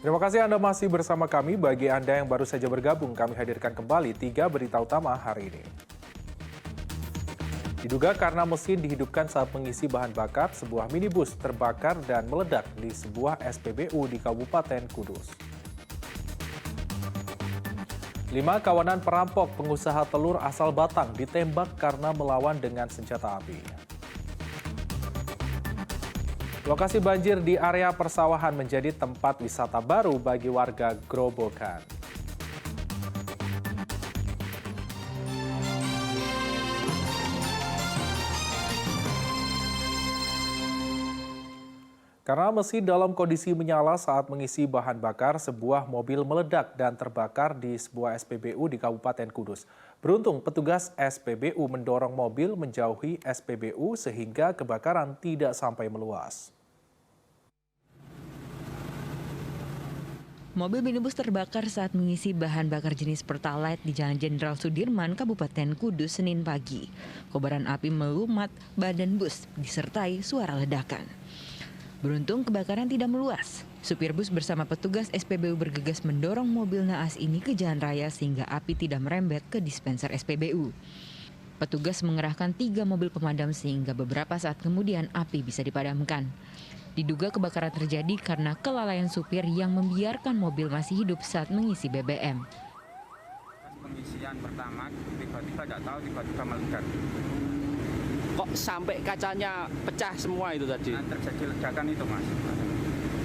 Terima kasih Anda masih bersama kami. Bagi Anda yang baru saja bergabung, kami hadirkan kembali 3 berita utama hari ini. Diduga karena mesin dihidupkan saat mengisi bahan bakar, sebuah minibus terbakar dan meledak di sebuah SPBU di Kabupaten Kudus. 5 kawanan perampok pengusaha telur asal Batang ditembak karena melawan dengan senjata api. Lokasi banjir di area persawahan menjadi tempat wisata baru bagi warga Grobogan. Karena mesin dalam kondisi menyala saat mengisi bahan bakar, sebuah mobil meledak dan terbakar di sebuah SPBU di Kabupaten Kudus. Beruntung petugas SPBU mendorong mobil menjauhi SPBU sehingga kebakaran tidak sampai meluas. Mobil minibus terbakar saat mengisi bahan bakar jenis Pertalite di Jalan Jenderal Sudirman, Kabupaten Kudus, Senin pagi. Kobaran api melumat badan bus disertai suara ledakan. Beruntung kebakaran tidak meluas. Supir bus bersama petugas SPBU bergegas mendorong mobil naas ini ke jalan raya sehingga api tidak merembet ke dispenser SPBU. Petugas mengerahkan 3 mobil pemadam sehingga beberapa saat kemudian api bisa dipadamkan. Diduga kebakaran terjadi karena kelalaian supir yang membiarkan mobil masih hidup saat mengisi BBM. Pengisian pertama tiba-tiba tidak tahu tiba-tiba meledak. Kok sampai kacanya pecah semua itu tadi? Nah, terjadi ledakan itu mas.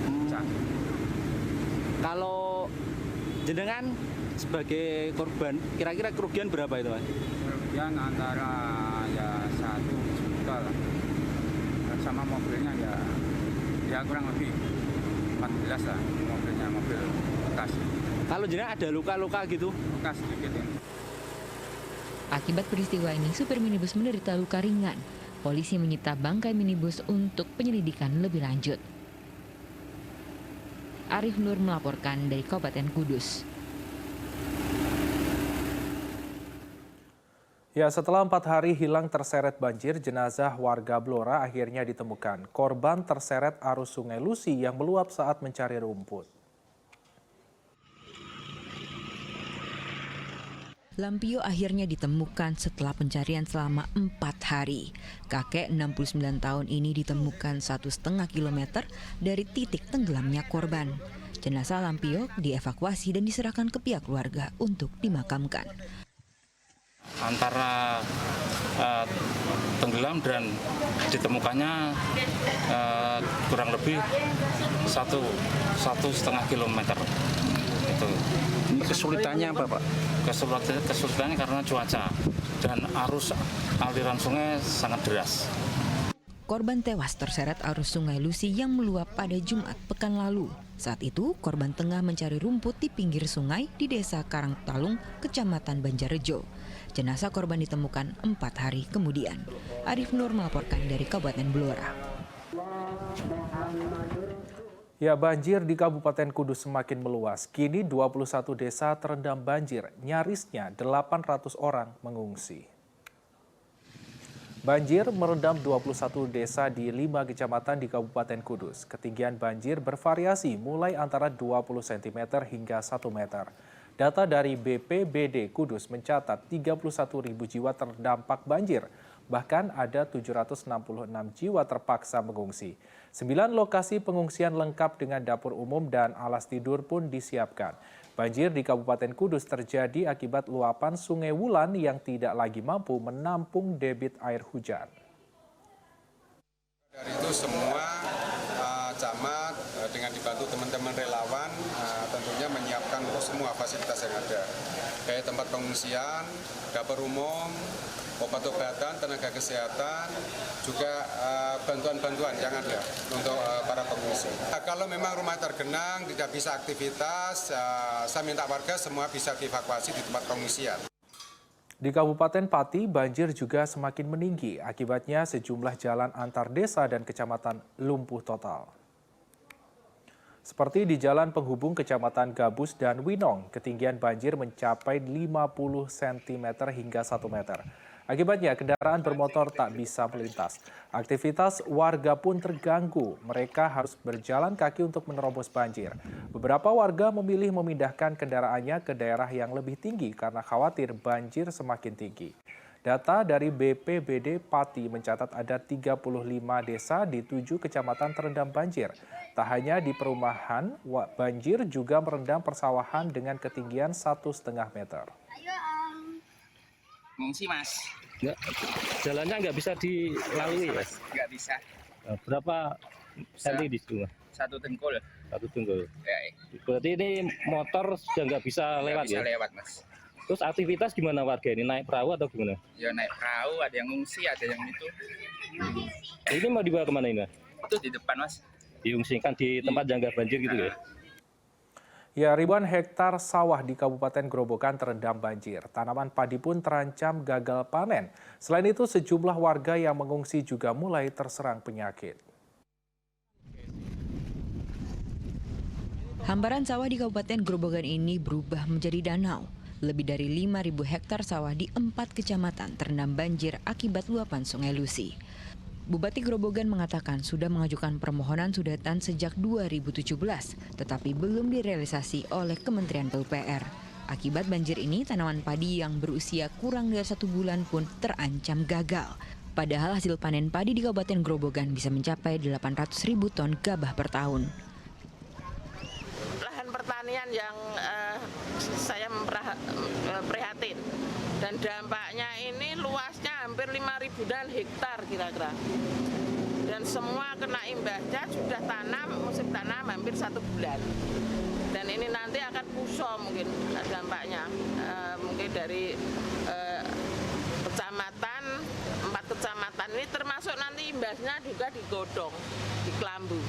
Pecah. Kalau jenengan sebagai korban, kira-kira kerugian berapa itu mas? Kerugian antara ya 1 juta lah. Dan sama mobilnya ya kurang lebih 14 lah mobilnya, mobil bekas. Kalau jenengan ada luka-luka gitu? Bekas sedikit ini. Akibat peristiwa ini, supir minibus menderita luka ringan. Polisi menyita bangkai minibus untuk penyelidikan lebih lanjut. Arif Nur melaporkan dari Kabupaten Kudus. Ya, setelah 4 hari hilang terseret banjir, jenazah warga Blora akhirnya ditemukan. Korban terseret arus Sungai Lusi yang meluap saat mencari rumput. Lampio akhirnya ditemukan setelah pencarian selama 4 hari. Kakek 69 tahun ini ditemukan 1,5 kilometer dari titik tenggelamnya korban. Jenazah Lampio dievakuasi dan diserahkan ke pihak keluarga untuk dimakamkan. Antara tenggelam dan ditemukannya kurang lebih 1,5 kilometer. Itu. Kesulitannya apa Pak? Kesulitannya karena cuaca dan arus aliran sungai sangat deras. Korban tewas terseret arus Sungai Lusi yang meluap pada Jumat pekan lalu. Saat itu, korban tengah mencari rumput di pinggir sungai di Desa Karangtalung, Kecamatan Banjarrejo. Jenazah korban ditemukan 4 hari kemudian. Arif Nur melaporkan dari Kabupaten Blora. Ya, banjir di Kabupaten Kudus semakin meluas. Kini 21 desa terendam banjir, nyarisnya 800 orang mengungsi. Banjir merendam 21 desa di 5 kecamatan di Kabupaten Kudus. Ketinggian banjir bervariasi mulai antara 20 cm hingga 1 meter. Data dari BPBD Kudus mencatat 31.000 jiwa terdampak banjir. Bahkan ada 766 jiwa terpaksa mengungsi. 9 lokasi pengungsian lengkap dengan dapur umum dan alas tidur pun disiapkan. Banjir di Kabupaten Kudus terjadi akibat luapan Sungai Wulan yang tidak lagi mampu menampung debit air hujan. Dari itu semua camat dengan dibantu teman-teman relawan tentunya menyiapkan semua fasilitas yang ada. Kayak tempat pengungsian, dapur umum, obat-obatan, tenaga kesehatan, juga bantuan-bantuan yang ada untuk para pengungsi. Kalau memang rumah tergenang, tidak bisa aktivitas, saya minta warga semua bisa dievakuasi di tempat pengungsian. Di Kabupaten Pati, banjir juga semakin meninggi. Akibatnya sejumlah jalan antar desa dan kecamatan lumpuh total. Seperti di jalan penghubung Kecamatan Gabus dan Winong, ketinggian banjir mencapai 50 cm hingga 1 meter. Akibatnya kendaraan bermotor tak bisa melintas. Aktivitas warga pun terganggu. Mereka harus berjalan kaki untuk menerobos banjir. Beberapa warga memilih memindahkan kendaraannya ke daerah yang lebih tinggi karena khawatir banjir semakin tinggi. Data dari BPBD Pati mencatat ada 35 desa di 7 kecamatan terendam banjir. Tak hanya di perumahan, banjir juga merendam persawahan dengan ketinggian 1,5 meter. Ngungsi mas. Jalannya nggak bisa dilalui ya? Nggak bisa. Berapa senti di situ? Satu tengkul. Satu tunggu. Ya, Berarti ini motor sudah nggak bisa nggak lewat bisa ya? lewat mas. Terus aktivitas gimana warga ini? Naik perahu atau gimana? Ya naik perahu, ada yang ngungsi, ada yang itu. Ini mau dibawa kemana ini? Itu di depan mas. Diungsikan di tempat yang nggak banjir gitu ya? Ya, ribuan hektar sawah di Kabupaten Grobogan terendam banjir. Tanaman padi pun terancam gagal panen. Selain itu, sejumlah warga yang mengungsi juga mulai terserang penyakit. Hamparan sawah di Kabupaten Grobogan ini berubah menjadi danau. Lebih dari 5.000 hektar sawah di 4 kecamatan terendam banjir akibat luapan Sungai Lusi. Bupati Grobogan mengatakan sudah mengajukan permohonan sudatan sejak 2017, tetapi belum direalisasi oleh Kementerian PUPR. Akibat banjir ini, tanaman padi yang berusia kurang dari 1 bulan pun terancam gagal. Padahal hasil panen padi di Kabupaten Grobogan bisa mencapai 800.000 ton gabah per tahun. Lahan pertanian yang saya prihatin. Dan dampaknya ini luasnya hampir 5.000-an hektar kira-kira. Dan semua kena imbasnya sudah tanam, musim tanam hampir 1 bulan. Dan ini nanti akan kusam mungkin dampaknya. Mungkin dari kecamatan, 4 kecamatan ini termasuk nanti imbasnya juga di Godong, di Klambu.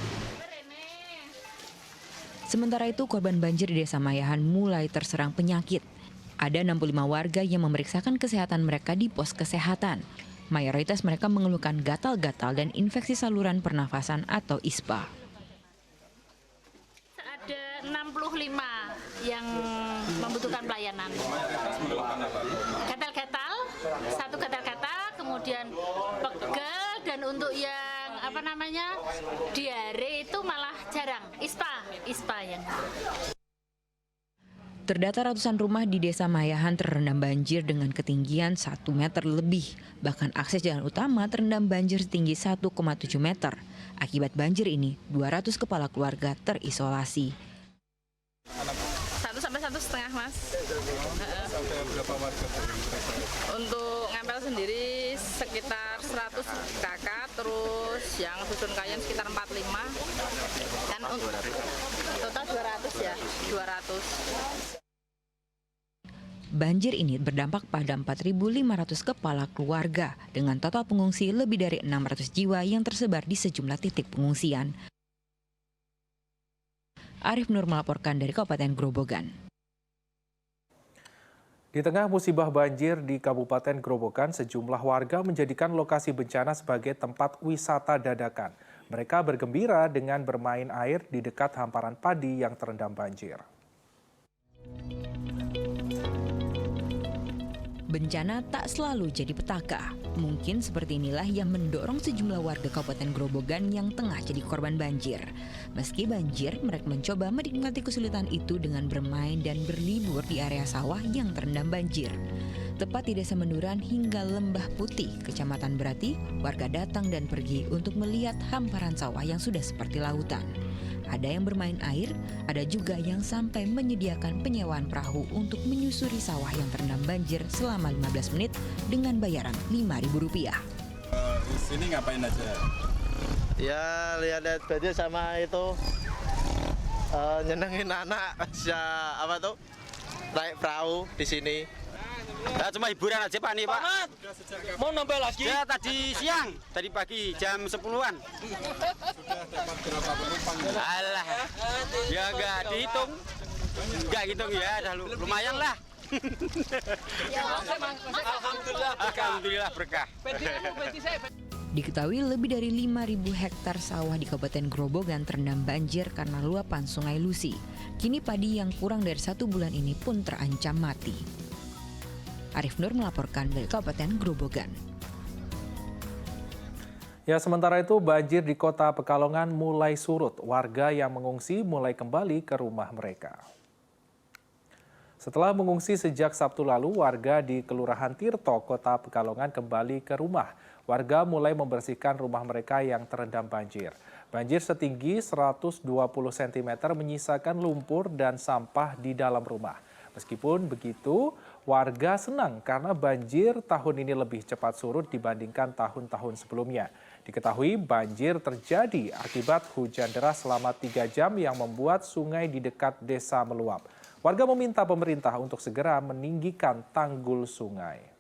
Sementara itu, korban banjir di Desa Mayahan mulai terserang penyakit. Ada 65 warga yang memeriksakan kesehatan mereka di pos kesehatan. Mayoritas mereka mengeluhkan gatal-gatal dan infeksi saluran pernafasan atau ISPA. Ada 65 yang membutuhkan pelayanan. Gatal-gatal, satu gatal-gatal, kemudian pegel, dan untuk yang diare itu malah jarang. ISPA yang. Terdata ratusan rumah di Desa Mayahan terendam banjir dengan ketinggian 1 meter lebih. Bahkan akses jalan utama terendam banjir setinggi 1,7 meter. Akibat banjir ini, 200 kepala keluarga terisolasi. 1 sampai 1,5 mas. Sampai berapa warga? Untuk Ngampel sendiri sekitar 100 kakak, terus yang Dusun Kayen sekitar 45. Dan total 200 ya, 200. Banjir ini berdampak pada 4.500 kepala keluarga dengan total pengungsi lebih dari 600 jiwa yang tersebar di sejumlah titik pengungsian. Arif Nur melaporkan dari Kabupaten Grobogan. Di tengah musibah banjir di Kabupaten Grobogan, sejumlah warga menjadikan lokasi bencana sebagai tempat wisata dadakan. Mereka bergembira dengan bermain air di dekat hamparan padi yang terendam banjir. Bencana tak selalu jadi petaka. Mungkin seperti inilah yang mendorong sejumlah warga Kabupaten Grobogan yang tengah jadi korban banjir. Meski banjir, mereka mencoba menikmati kesulitan itu dengan bermain dan berlibur di area sawah yang terendam banjir. Tepat di Desa Menduran hingga Lembah Putih, Kecamatan Berati, warga datang dan pergi untuk melihat hamparan sawah yang sudah seperti lautan. Ada yang bermain air, ada juga yang sampai menyediakan penyewaan perahu untuk menyusuri sawah yang terendam banjir selama 15 menit dengan bayaran Rp5.000. Di sini ngapain aja? Ya lihat banjir sama itu nyenengin anak, naik perahu di sini. Ya, cuma hiburan aja Pak nih Pak. Mau nambah lagi? Ya tadi siang, tadi pagi jam 10-an. Sudah dapat berapa penumpang? Alah, ya nggak dihitung. Nggak hitung ya, lumayan lah. Alhamdulillah berkah. Diketahui lebih dari 5.000 hektar sawah di Kabupaten Grobogan terendam banjir karena luapan Sungai Lusi. Kini padi yang kurang dari 1 bulan ini pun terancam mati. Arif Nur melaporkan dari Kabupaten Grobogan. Ya, sementara itu banjir di Kota Pekalongan mulai surut. Warga yang mengungsi mulai kembali ke rumah mereka. Setelah mengungsi sejak Sabtu lalu, warga di Kelurahan Tirto, Kota Pekalongan kembali ke rumah. Warga mulai membersihkan rumah mereka yang terendam banjir. Banjir setinggi 120 cm menyisakan lumpur dan sampah di dalam rumah. Meskipun begitu, warga senang karena banjir tahun ini lebih cepat surut dibandingkan tahun-tahun sebelumnya. Diketahui banjir terjadi akibat hujan deras selama 3 jam yang membuat sungai di dekat desa meluap. Warga meminta pemerintah untuk segera meninggikan tanggul sungai.